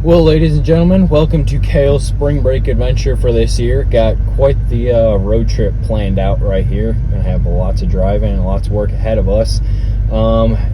Well, ladies and gentlemen, welcome to Kale's spring break adventure for this year. Got quite the road trip planned out right here. Gonna have lots of driving and lots of work ahead of us.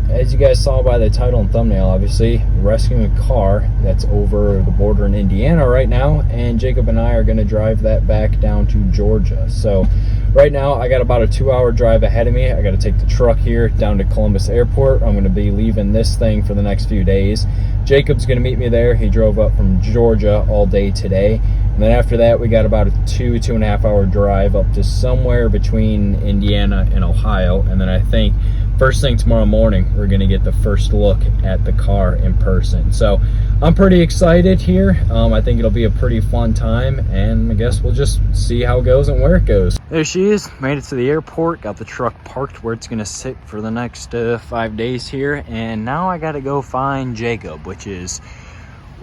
As you guys saw by the title and thumbnail, obviously, rescuing a car that's over the border in Indiana right now, and Jacob and I are gonna drive that back down to Georgia. So right now, I got about a 2-hour drive ahead of me. I gotta take the truck here down to Columbus Airport. I'm gonna be leaving this thing for the next few days. Jacob's gonna meet me there. He drove up from Georgia all day today. And then after that, we got about a 2.5 hour drive up to somewhere between Indiana and Ohio. And then I think first thing tomorrow morning, we're gonna get the first look at the car in person. So I'm pretty excited here. I think it'll be a pretty fun time, and I guess we'll just see how it goes and where it goes. There she is, made it to the airport, got the truck parked where it's gonna sit for the next 5 days here. And now I gotta go find Jacob, which is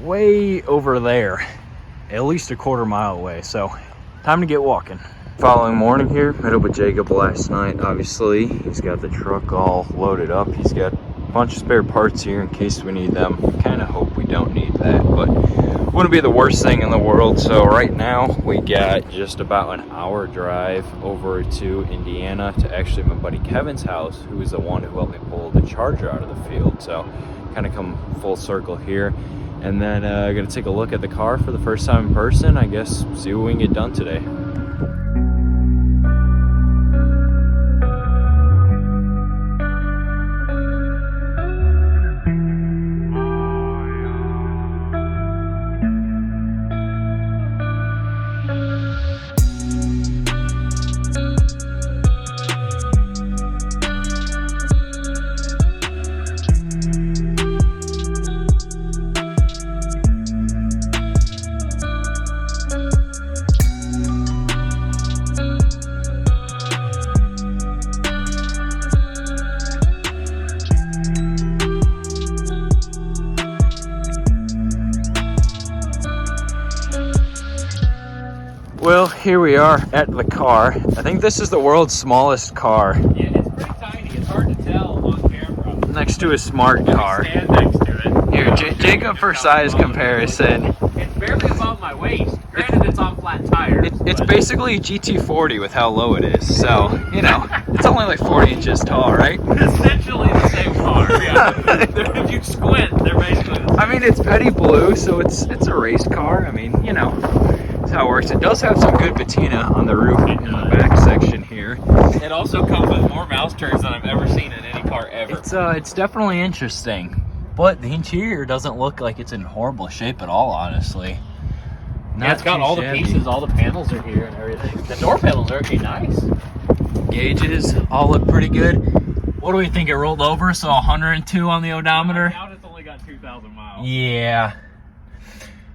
way over there, at least a quarter mile away. So time to get walking. Following morning here, met up with Jacob last night. Obviously, he's got the truck all loaded up. He's got a bunch of spare parts here in case we need them. Kind of hope we don't need that, but wouldn't be the worst thing in the world. So right now we got just about an hour drive over to Indiana to actually my buddy Kevin's house, who is the one who helped me pull the charger out of the field. So kind of come full circle here. And then gonna take a look at the car for the first time in person. I guess see what we can get done today. Well, here we are at the car. I think this is the world's smallest car. Yeah, it's pretty tiny. It's hard to tell on camera. Next to a smart car. Stand next to it. Here, Jacob for size comparison. It's barely above my waist. Granted, it's on flat tires. It's basically a GT40 with how low it is. So, you know, it's only like 40 inches tall, right? Essentially the same car. Yeah. If you squint, they're basically the same. I mean, it's petty blue, so it's a race car. I mean, you know, that's how it works. It does have some good patina on the roof in the back section here. It also comes with more mouse turns than I've ever seen in any car ever. It's definitely interesting, but the interior doesn't look like it's in horrible shape at all, honestly. Yeah, it's got all the pieces, all the panels are here and everything. The door panels are actually nice. Gauges all look pretty good. What do we think? It rolled over, so 102 on the odometer. Now it's only got 2,000 miles. Yeah,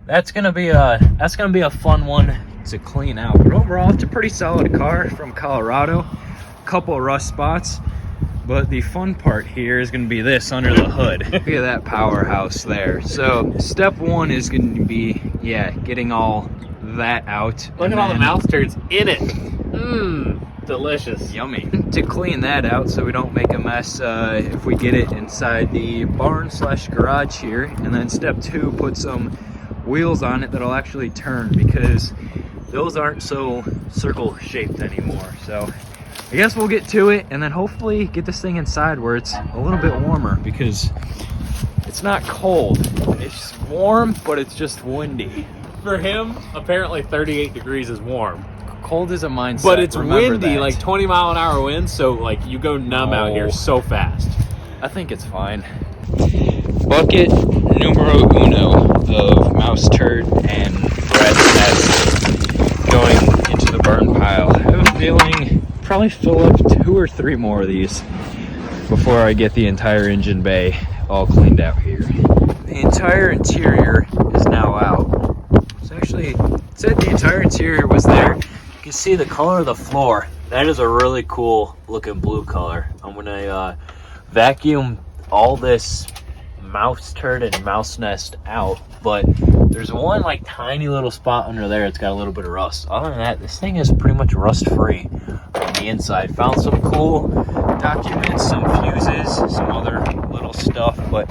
that's gonna be a fun one to clean out. But overall, it's a pretty solid car from Colorado. A couple of rust spots, but the fun part here is gonna be this under the hood. Look at that powerhouse there. So step one is gonna be, getting all that out. Look at all the mouse turns in it. Mmm, delicious. Yummy. To clean that out so we don't make a mess if we get it inside the barn/garage here. And then step two, put some wheels on it that'll actually turn, because those aren't so circle shaped anymore. So I guess we'll get to it and then hopefully get this thing inside where it's a little bit warmer, because it's not cold. It's warm, but it's just windy. For him, apparently 38 degrees is warm. Cold is a mindset. But it's Remember windy, that. like 20-mile-an-hour winds, so like you go numb out here so fast. I think it's fine. Bucket numero uno of mouse turd and rat nest going into the burn pile. I have a feeling probably fill up 2 or 3 more of these before I get the entire engine bay all cleaned out here. The entire interior is now out. It's actually, it said the entire interior was there. You can see the color of the floor. That is a really cool looking blue color. I'm gonna vacuum all this mouse turd and mouse nest out, but there's one like tiny little spot under there. It's got a little bit of rust. Other than that, this thing is pretty much rust free on the inside. Found some cool documents, some fuses, some other little stuff, but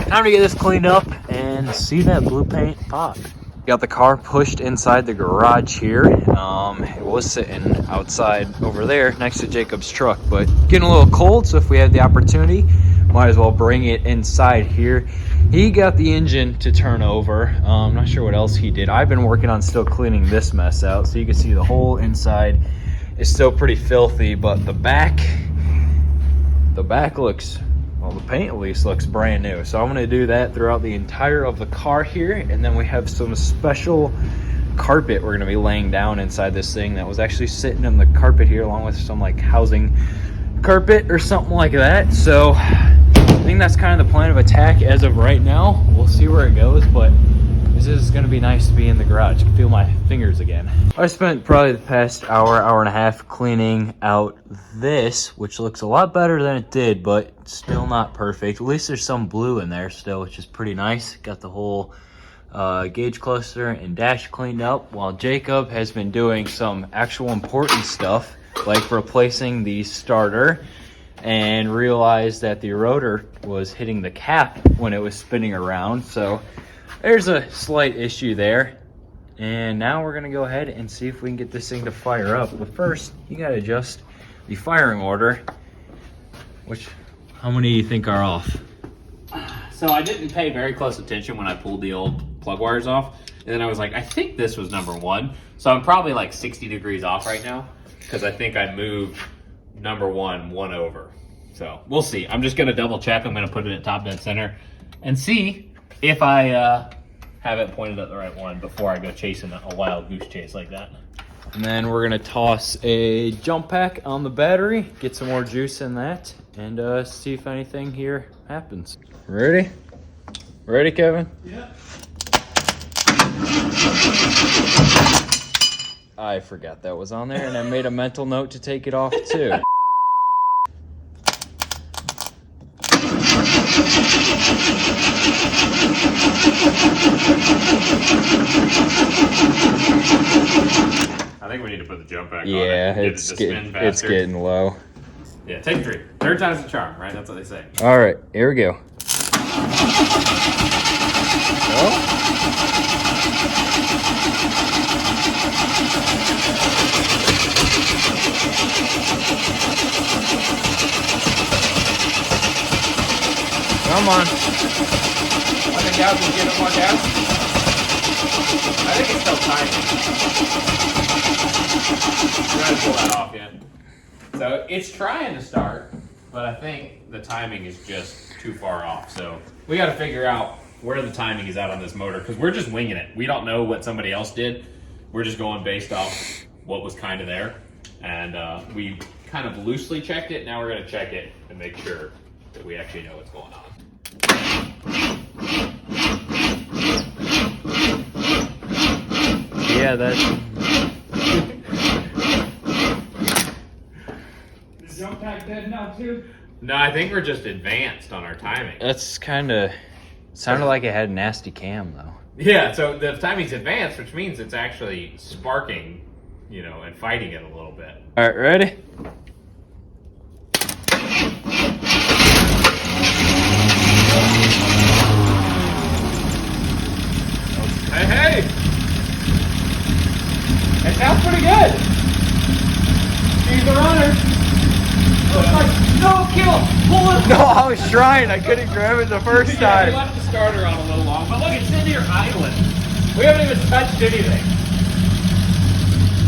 time to get this cleaned up and see that blue paint pop. Got the car pushed inside the garage here. It was sitting outside over there next to Jacob's truck, but getting a little cold, so if we had the opportunity, might as well bring it inside here. He got the engine to turn over. I'm not sure what else he did. I've been working on still cleaning this mess out, so you can see the whole inside is still pretty filthy, but the back looks, well, the paint at least looks brand new. So I'm gonna do that throughout the entire of the car here, and then we have some special carpet we're gonna be laying down inside this thing that was actually sitting in the carpet here, along with some like housing carpet or something like that. So I think that's kind of the plan of attack as of right now. We'll see where it goes, but this is gonna be nice to be in the garage. I can feel my fingers again. I spent probably the past hour and a half cleaning out this, which looks a lot better than it did, but still not perfect. At least there's some blue in there still, which is pretty nice. Got the whole gauge cluster and dash cleaned up, while Jacob has been doing some actual important stuff, like replacing the starter, and realized that the rotor was hitting the cap when it was spinning around. So there's a slight issue there. And now we're gonna go ahead and see if we can get this thing to fire up. But first, you gotta adjust the firing order, which, how many do you think are off? So I didn't pay very close attention when I pulled the old plug wires off. And then I was like, I think this was number 1. So I'm probably like 60 degrees off right now, because I think I moved number 1 over. So we'll see. I'm just gonna double check. I'm gonna put it at top dead center and see if I have it pointed at the right one before I go chasing a wild goose chase like that. And then we're gonna toss a jump pack on the battery, get some more juice in that, and see if anything here happens. Ready? Ready, Kevin? Yeah. I forgot that was on there, and I made a mental note to take it off too. I think we need to put the jump back on. Yeah, it's getting low. Yeah, take 3. Third time's the charm, right? That's what they say. All right, here we go. Well, come on. Let it down and give it more gas. I think it's still timing. Try to pull that off yet. So it's trying to start, but I think the timing is just too far off. So we got to figure out where the timing is at on this motor, because we're just winging it. We don't know what somebody else did. We're just going based off what was kind of there. And we kind of loosely checked it. Now we're going to check it and make sure that we actually know what's going on. yeah, that's... Is jump pack dead now too? No, I think we're just advanced on our timing. That's kind of... sounded like it had a nasty cam, though. Yeah, so the timing's advanced, which means it's actually sparking, you know, and fighting it a little bit. All right, ready? Hey! It sounds pretty good. She's the runner. No, kill! Pull it! No, I was trying. I couldn't grab it the first Yeah, time. we left the starter on a little long, but look, it's in here idling. We haven't even touched anything.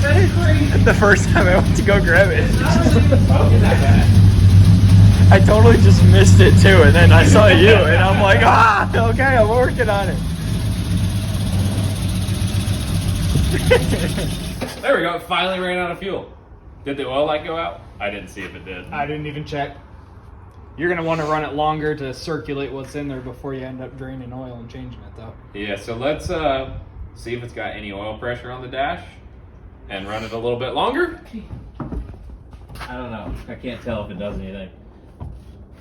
That is crazy. The first time I went to go grab it. It's not even smoking that bad. I totally just missed it too, and then I saw you, and I'm like, okay, I'm working on it. There we go. It finally ran out of fuel. Did the oil light go out? I didn't see if it did. I didn't even check. You're going to want to run it longer to circulate what's in there before you end up draining oil and changing it, though. Yeah, so let's see if it's got any oil pressure on the dash and run it a little bit longer. I don't know. I can't tell if it does anything.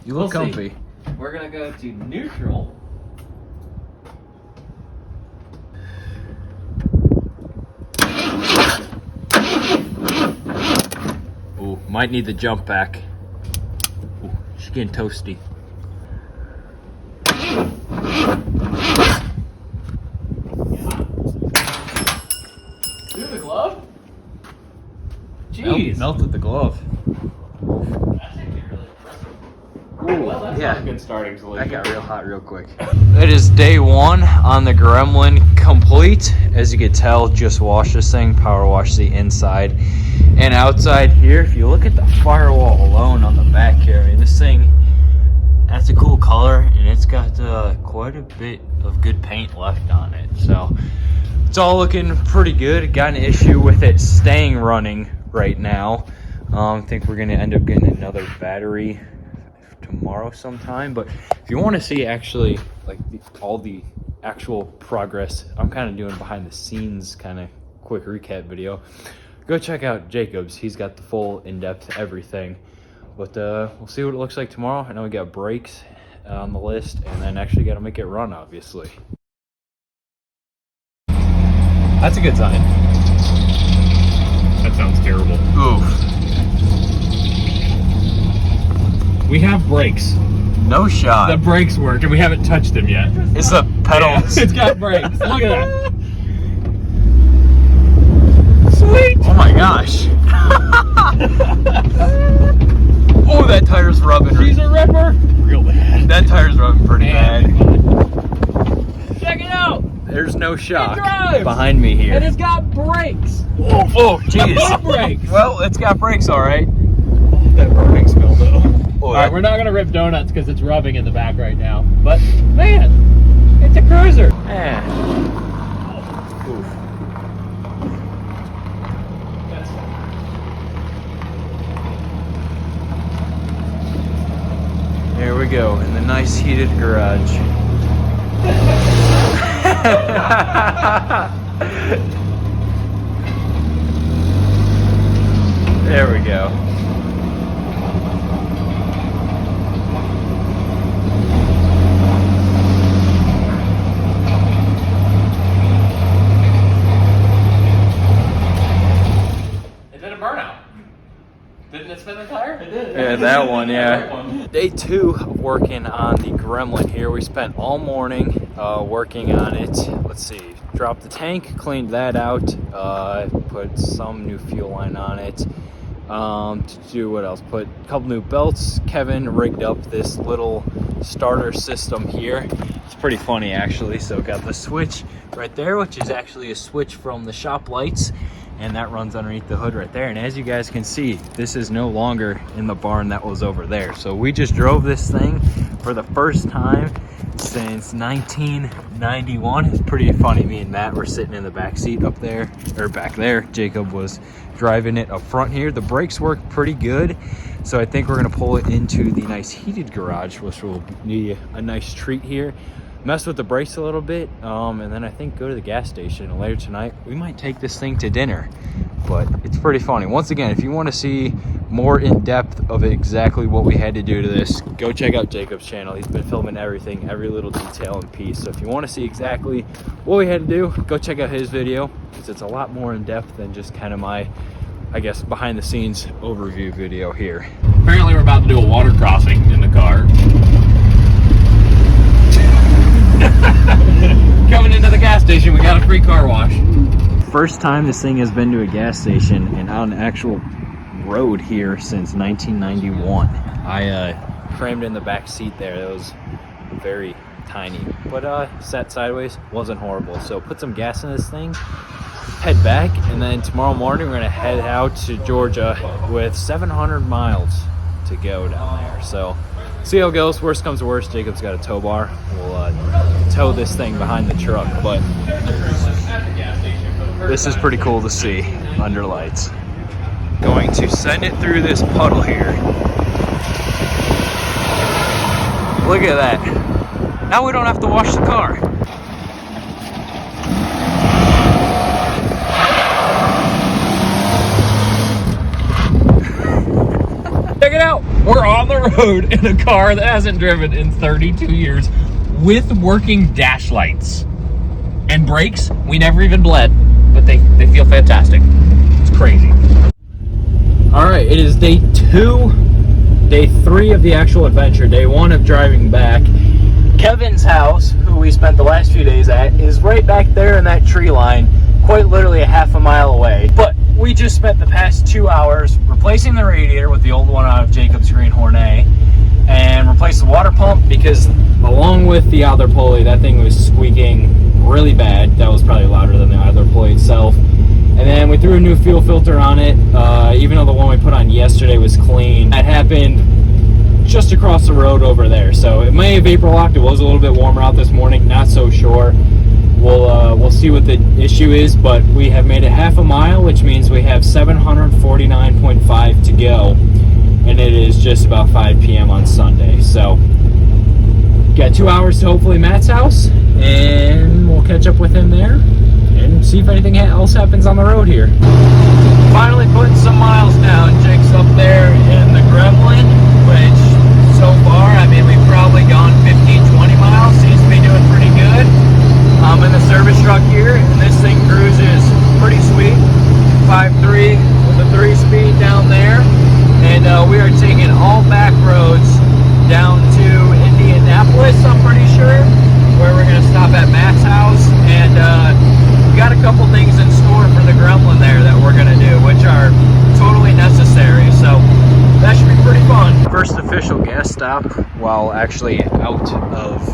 You look We'll see. comfy. We're going to go to neutral Might need the jump back. Ooh, she's getting toasty. Through the glove? Jeez. Melted the glove. That's actually really impressive. Ooh, Well, that's not a good starting solution. That got real hot real quick. It is day one on the Gremlin complete. As you can tell, just washed this thing, power washed the inside and outside here. If you look at the firewall alone on the back here, I mean, this thing, that's a cool color, and it's got quite a bit of good paint left on it. So it's all looking pretty good. Got an issue with it staying running right now. I think we're gonna end up getting another battery tomorrow sometime. But if you want to see actually like all the actual progress I'm kind of doing behind the scenes kind of quick recap video, go check out Jacob's. He's got the full in-depth everything. But we'll see what it looks like tomorrow. I know we got brakes on the list, and then actually got to make it run, obviously. That's a good sign. That sounds terrible. Oof. We have brakes. No shot. The brakes work, and we haven't touched them yet. It's the pedals. It's got brakes. Look at that. Sweet. Oh my gosh. Oh, that tire's rubbing. She's a ripper. Real bad. That tire's rubbing pretty bad. Check it out. There's no shock drives. behind me here. And it's got brakes. Oh, jeez. Brakes. Well, it's got brakes, all right. That rubbing smell, though. Oh, All right, we're not gonna rip donuts because it's rubbing in the back right now. But man, it's a cruiser. Yeah. Oof. There we go, in the nice heated garage. There we go. It did a burnout. Didn't it spin the tire? It did. Yeah, that one, yeah. Day 2 of working on the Gremlin here. We spent all morning working on it. Let's see, dropped the tank, cleaned that out, put some new fuel line on it. To do what else? Put a couple new belts. Kevin rigged up this little starter system here. It's pretty funny actually. So got the switch right there, which is actually a switch from the shop lights, and that runs underneath the hood right there. And as you guys can see, this is no longer in the barn that was over there. So we just drove this thing for the first time since 1991. It's pretty funny. Me and Matt were sitting in the back seat up there, or back there. Jacob was driving it up front here. The brakes work pretty good, so I think we're gonna pull it into the nice heated garage, which will be a nice treat here. Mess with the brakes a little bit, and then I think go to the gas station. And later tonight we might take this thing to dinner. But it's pretty funny. Once again, if you want to see more in depth of exactly what we had to do to this, go check out Jacob's channel. He's been filming everything, every little detail and piece. So if you want to see exactly what we had to do, go check out his video, because it's a lot more in depth than just kind of my, I guess, behind the scenes overview video here. Apparently we're about to do a water crossing in the car. Coming into the gas station, we got a free car wash. First time this thing has been to a gas station and on an actual road here since 1991. I crammed in the back seat there. It was very tiny, but sat sideways, wasn't horrible. So put some gas in this thing, head back, and then tomorrow morning we're gonna head out to Georgia with 700 miles to go down there. So see how it goes. Worst comes to worst, Jacob's got a tow bar. We'll tow this thing behind the truck, but this is pretty cool to see under lights. Going to send it through this puddle here. Look at that. Now we don't have to wash the car. Check it out. We're on the road in a car that hasn't driven in 32 years with working dash lights and brakes. We never even bled, but they feel fantastic. It's crazy. All All right, it is day 3 of the actual adventure. Day 1 of driving back. Kevin's house, who we spent the last few days at, is right back there in that tree line, quite literally a half a mile away. But we just spent the past 2 hours replacing the radiator with the old one out of Jacob's Greenhorn A, and replaced the water pump because along with the idler pulley, that thing was squeaking really bad. That was probably louder than the idler pulley itself. And then we threw a new fuel filter on it, even though the one we put on yesterday was clean. That happened just across the road over there, so it may have vapor locked. It was a little bit warmer out this morning, not so sure. We'll see what the issue is, but we have made it half a mile, which means we have 749.5 to go, and it is just about 5 p.m. on Sunday. So got 2 hours to hopefully Matt's house, and we'll catch up with him there and see if anything else happens on the road here. Finally putting some miles down. Jake's up there in the Gremlin, which so far, I mean, we've probably gone 15, 20 miles. Seems to be doing pretty good. I'm in the service truck here, and this thing cruises pretty sweet. 5.3 with a 3-speed down there. And we are taking all back roads down to Indianapolis, I'm pretty sure, where we're going to stop at Matt's house. And we got a couple things in store for the Gremlin there that we're going to do, which are totally necessary. So that should be pretty fun. First official gas stop while actually out of,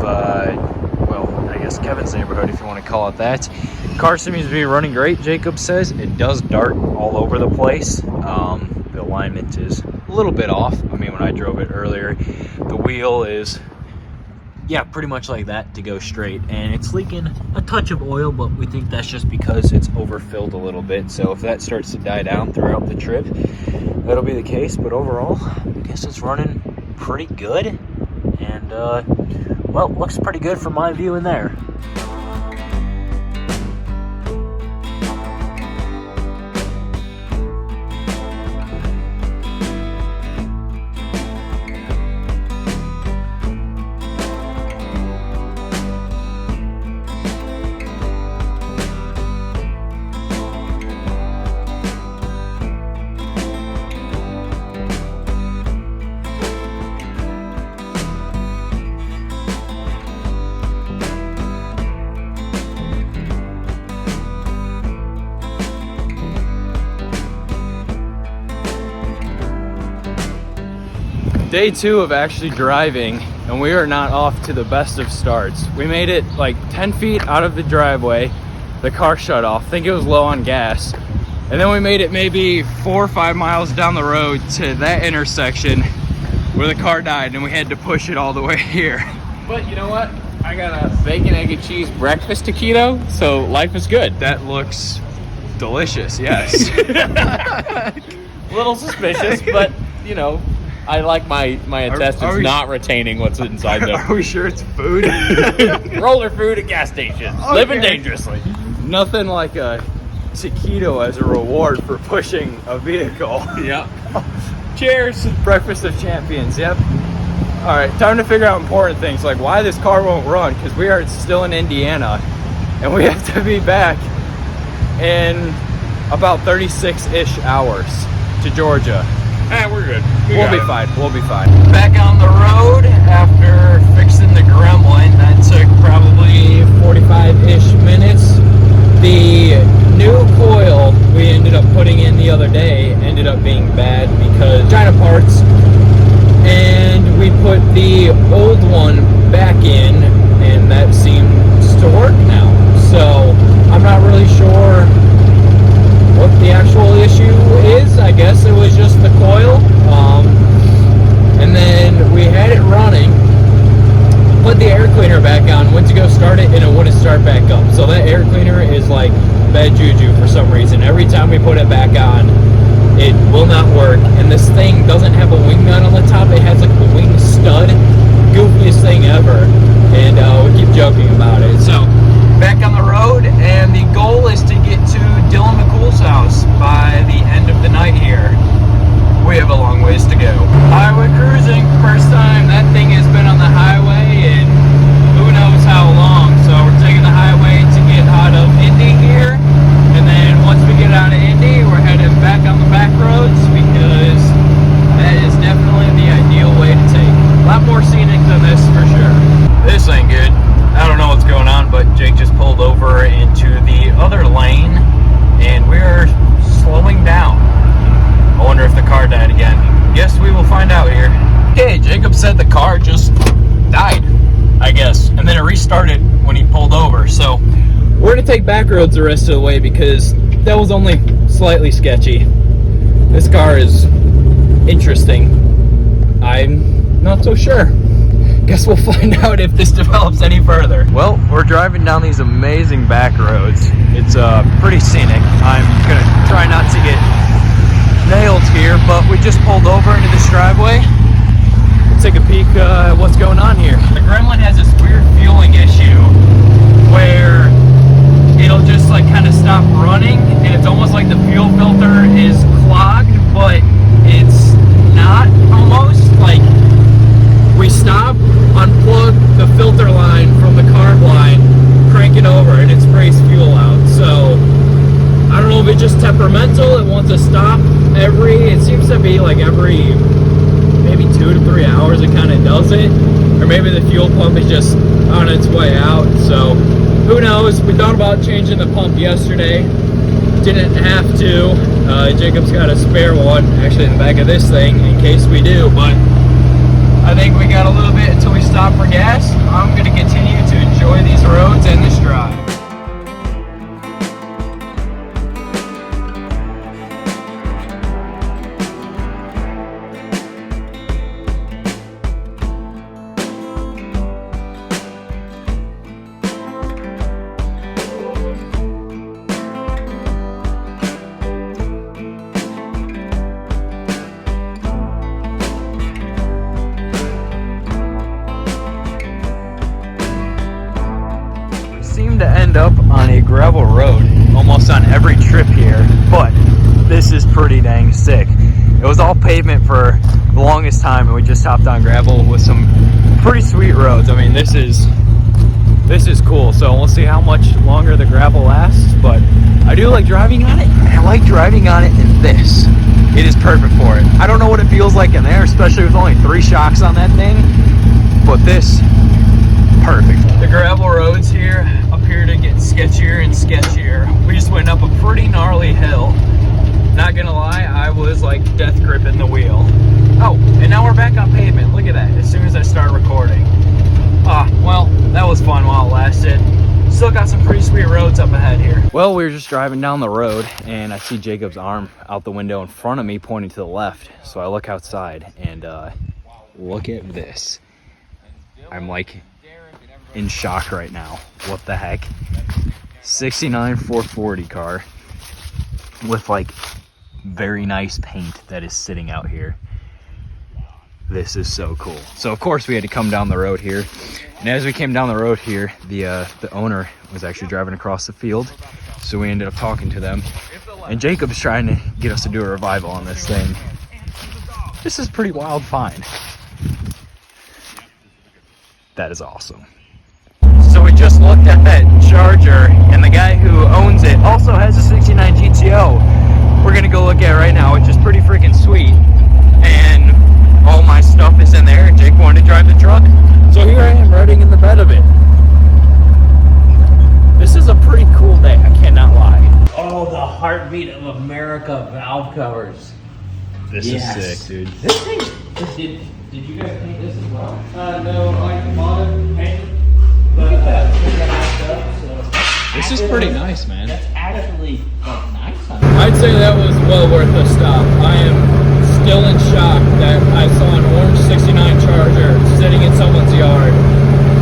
well, I guess Kevin's neighborhood, if you want to call it that. Car seems to be running great, Jacob says. It does dart all over the place. The alignment is a little bit off. I mean, when I drove it earlier, the wheel is, yeah, pretty much like that to go straight. And it's leaking a touch of oil, but we think that's just because it's overfilled a little bit. So if that starts to die down throughout the trip, that'll be the case. But overall, I guess it's running pretty good. And, well, looks pretty good from my view in there. Day 2 of actually driving, and we are not off to the best of starts. We made it like 10 feet out of the driveway. The car shut off. I think it was low on gas. And then we made it maybe 4 or 5 miles down the road to that intersection where the car died, and we had to push it all the way here. But you know what? I got a bacon, egg, and cheese breakfast taquito, so life is good. That looks delicious, yes. A little suspicious, but you know, I like my intestines not retaining what's inside them. Are we sure it's food? Roller food at gas stations. Okay. Living dangerously. Nothing like a taquito as a reward for pushing a vehicle. Yep. Cheers. Breakfast of champions, yep. All right, time to figure out important things like why this car won't run, because we are still in Indiana and we have to be back in about 36-ish hours to Georgia. We're good. We'll be fine. We'll be fine. Back on the road after fixing the Gremlin. That took probably 45-ish minutes. The new coil we ended up putting in the other day ended up being bad because China parts, and we put the old one back in, and that seems to work now. So I'm not really sure what the actual issue is. I guess it was just the coil. And then we had it running, put the air cleaner back on, went to go start it, and it wouldn't start back up. So that air cleaner is like bad juju for some reason. Every time we put it back on, it will not work. And this thing doesn't have a wing nut on the top. It has like a wing stud. Goofiest thing ever. And we keep joking about it. So back on the road, and the goal is to get to Dylan McCool's house by the end of the night here. We have a long ways to go. Highway cruising, first time that thing has been on the highway in who knows how long. So we're taking the highway to get out of Indy here, and then once we get out of Indy, we're heading back on the back roads because said the car just died, I guess, and then it restarted when he pulled over. So we're gonna take back roads the rest of the way because that was only slightly sketchy. This car is interesting. I'm not so sure. Guess we'll find out if this develops any further. Well, we're driving down these amazing back roads. It's pretty scenic. I'm gonna try not to get nailed here, but we just pulled over into this driveway. Let's take a peek at what's going on here. The Gremlin has this weird fueling issue where it'll just like kind of stop running, and it's almost like the fuel filter is clogged, but it's not. Almost like we stop, unplug the filter line from the carb line, crank it over, and it sprays fuel out. So I don't know if it's just temperamental, it wants to stop it seems to be like every maybe 2 to 3 hours it kind of does it, or maybe the fuel pump is just on its way out. So who knows? We thought about changing the pump yesterday, didn't have to. Jacob's got a spare one actually in the back of this thing in case we do, but I think we got a little bit until we stop for gas. I'm going to continue to enjoy these roads and this drive. Seem to end up on a gravel road almost on every trip here, but this is pretty dang sick. It was all pavement for the longest time, and we just hopped on gravel with some pretty sweet roads. I mean, this is cool. So we'll see how much longer the gravel lasts, but I do like driving on it, and I like driving on it in this. It is perfect for it. I don't know what it feels like in there, especially with only 3 shocks on that thing, but this, perfect. The gravel roads here appear to get sketchier and sketchier. We just went up a pretty gnarly hill. Not gonna lie, I was like death gripping the wheel. Oh, and now we're back on pavement. Look at that, as soon as I start recording. Well, that was fun while it lasted. Still got some pretty sweet roads up ahead here. Well, we were just driving down the road, and I see Jacob's arm out the window in front of me pointing to the left. So I look outside, and look at this. I'm like in shock right now. What the heck? 69 440 car with like very nice paint that is sitting out here. This is so cool. So of course we had to come down the road here, and as we came down the road here, the owner was actually driving across the field, so we ended up talking to them, and Jacob's trying to get us to do a revival on this thing. This is pretty wild find. That is awesome. So we just looked at that Charger, and the guy who owns it also has a 69 GTO. We're gonna go look at it right now, which is pretty freaking sweet. And all my stuff is in there, and Jake wanted to drive the truck. So here I am riding in the bed of it. This is a pretty cool day, I cannot lie. Oh, the heartbeat of America valve covers. This is sick, dude. This thing, did you guys paint this as well? No, I bought it, painted. Look at that. This is pretty nice, man. That's actually nice. I'd say that was well worth a stop. I am still in shock that I saw an orange 69 Charger sitting in someone's yard,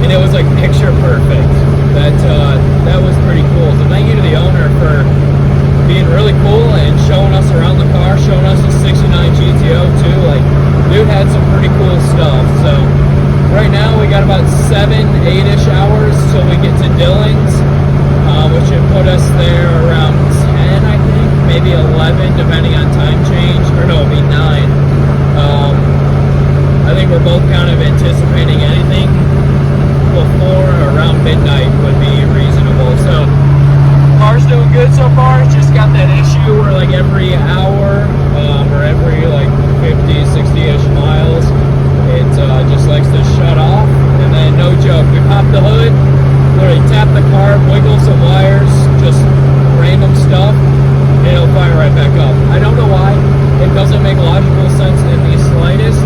and it was like picture perfect. That was pretty cool. So thank you to the owner for being really cool and showing us around the car, showing us the 69 GTO too. Like, dude had some pretty cool stuff. So right now we got about 7-8ish hours till we get to Dillon's, which should put us there around 10, I think, maybe 11, depending on time change. Or no, it'll be 9. I think we're both kind of anticipating anything before around midnight would be reasonable. So car's doing good so far. It's just got that issue where like every hour or every like 50, 60-ish miles, it just likes to shut off. And then no joke, we popped the hood, literally tap the car, wiggle some wires, just random stuff, and it'll fire right back up. I don't know why. It doesn't make logical sense in the slightest,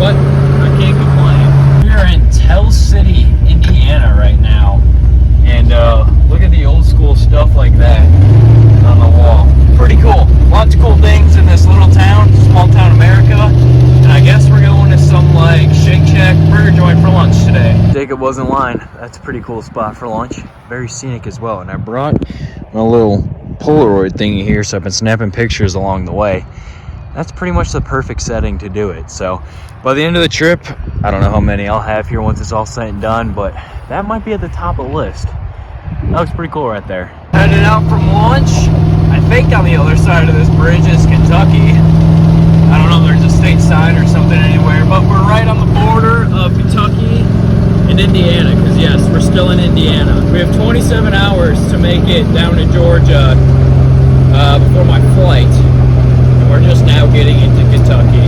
but I can't wasn't lying. That's a pretty cool spot for lunch. Very scenic as well. And I brought my little Polaroid thingy here, so I've been snapping pictures along the way. That's pretty much the perfect setting to do it. So by the end of the trip, I don't know how many I'll have here once it's all said and done, but that might be at the top of the list. That looks pretty cool right there. Headed out from lunch. I think on the other side of this bridge is Kentucky. I don't know if there's a state sign or something anywhere, but we're right on the border of Kentucky and Indiana, because yes, we're still in Indiana. We have 27 hours to make it down to Georgia before my flight. We're just now getting into Kentucky.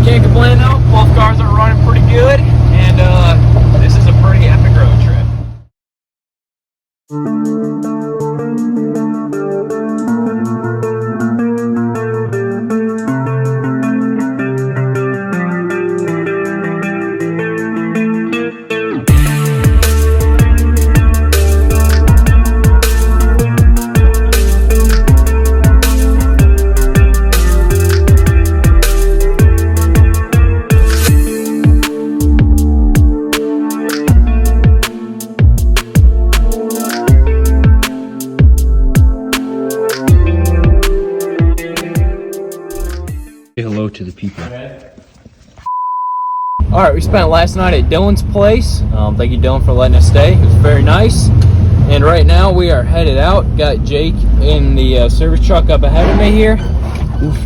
Can't complain though, both cars are running pretty good, and this is a pretty epic road trip. Hello to the people. All right, we spent last night at Dylan's place. Thank you, Dylan, for letting us stay. It was very nice. And right now we are headed out. Got Jake in the service truck up ahead of me here. Oof.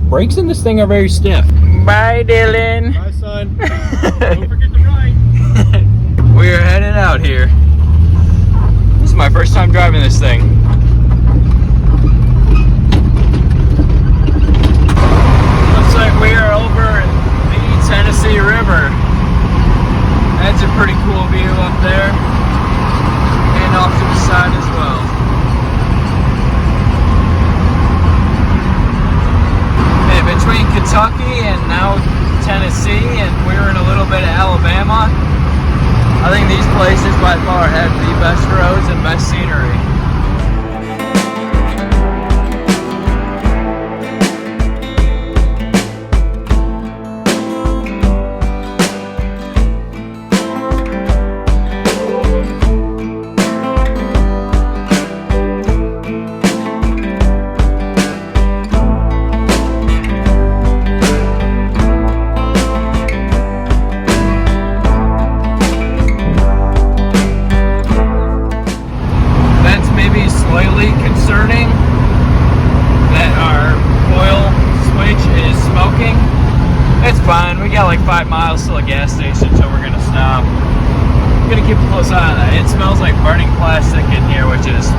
Brakes in this thing are very stiff. Bye, Dylan. Bye, son. Don't forget to ride. We are headed out here. This is my first time driving this thing. We are over the Tennessee River. That's a pretty cool view up there, and off to the side as well. And between Kentucky and now Tennessee, and we're in a little bit of Alabama, I think these places by far have the best roads and best scenery. Concerning that our oil switch is smoking. It's fine. We got like 5 miles to a gas station, so we're gonna stop. I'm gonna keep a close eye on that. It smells like burning plastic in here, which is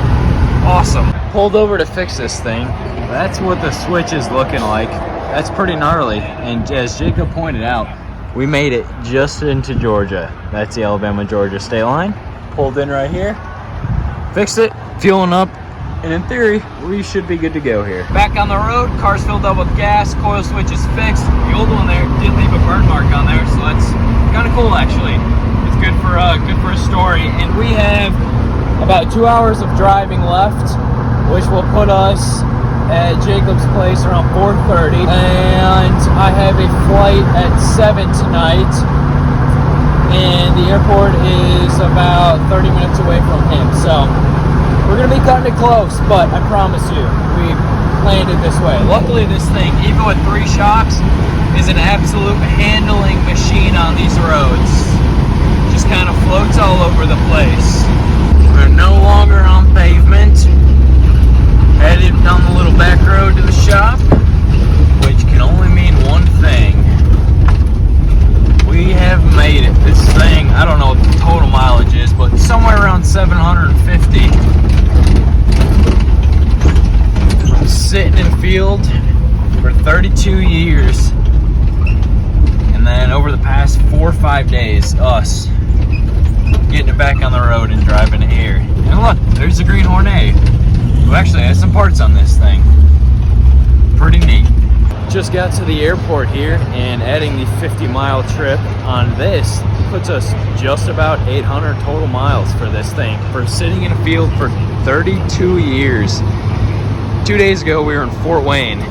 awesome. Pulled over to fix this thing. That's what the switch is looking like. That's pretty gnarly. And as Jacob pointed out, we made it just into Georgia. That's the Alabama-Georgia state line. Pulled in right here. Fixed it. Fueling up. And in theory, we should be good to go here. Back on the road, car's filled up with gas, coil switch is fixed. The old one there did leave a burn mark on there, so that's kind of cool actually. It's good for a story. And we have about 2 hours of driving left, which will put us at Jacob's place around 4:30. And I have a flight at 7 tonight, and the airport is about 30 minutes away from him. So we're gonna be cutting it close, but I promise you, we planned it this way. Luckily, this thing, even with 3 shocks, is an absolute handling machine on these roads. Just kind of floats all over the place. We're no longer on pavement. Headed down the little back road to the shop, which can only mean one thing. We have made it. This thing, I don't know what the total mileage is, but somewhere around 750. I'm sitting in field for 32 years. And then over the past 4 or 5 days, us getting it back on the road and driving it here. And look, there's the Green Hornet, who actually has some parts on this thing. Pretty neat. Just got to the airport here, and adding the 50-mile trip on this puts us just about 800 total miles for this thing, for sitting in a field for 32 years. 2 days ago, we were in Fort Wayne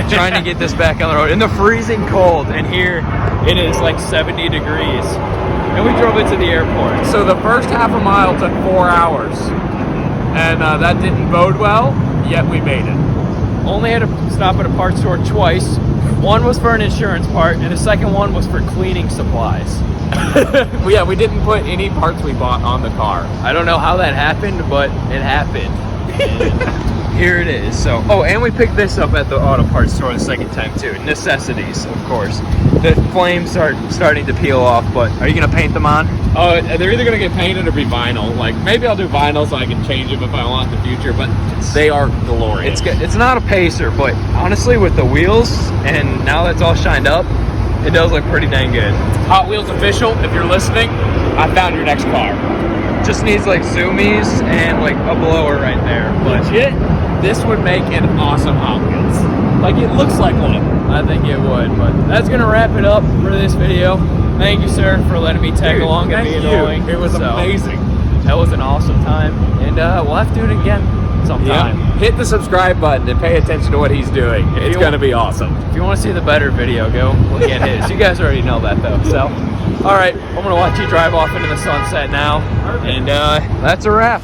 trying to get this back on the road in the freezing cold, and here it is like 70 degrees. and we drove it to the airport. So the first half a mile took 4 hours, and that didn't bode well, yet we made it. Only had to stop at a parts store twice. One was for an insurance part, and the second one was for cleaning supplies. Yeah, we didn't put any parts we bought on the car. I don't know how that happened, but it happened. And here it is. So, oh, and we picked this up at the auto parts store the second time too. Necessities, of course. The flames are starting to peel off, but are you gonna paint them on? Oh, they're either gonna get painted or be vinyl. Like, maybe I'll do vinyl so I can change them if I want in the future, but they are glorious. It's not a pacer, but honestly, with the wheels and now that's all shined up, it does look pretty dang good. Hot Wheels official, if you're listening, I found your next car. Just needs like zoomies and like a blower right there. But Legit, this would make an awesome Hot Wheels. Like, it looks like one. I think it would. But that's gonna wrap it up for this video. Thank you, sir, for letting me tag along and be annoying. It was amazing. That was an awesome time, and we'll have to do it again sometime. Yeah. Hit the subscribe button and pay attention to what he's doing. It's gonna be awesome. If you want to see the better video, go look at his. You guys already know that though. So, all right, I'm gonna watch you drive off into the sunset now, and that's a wrap.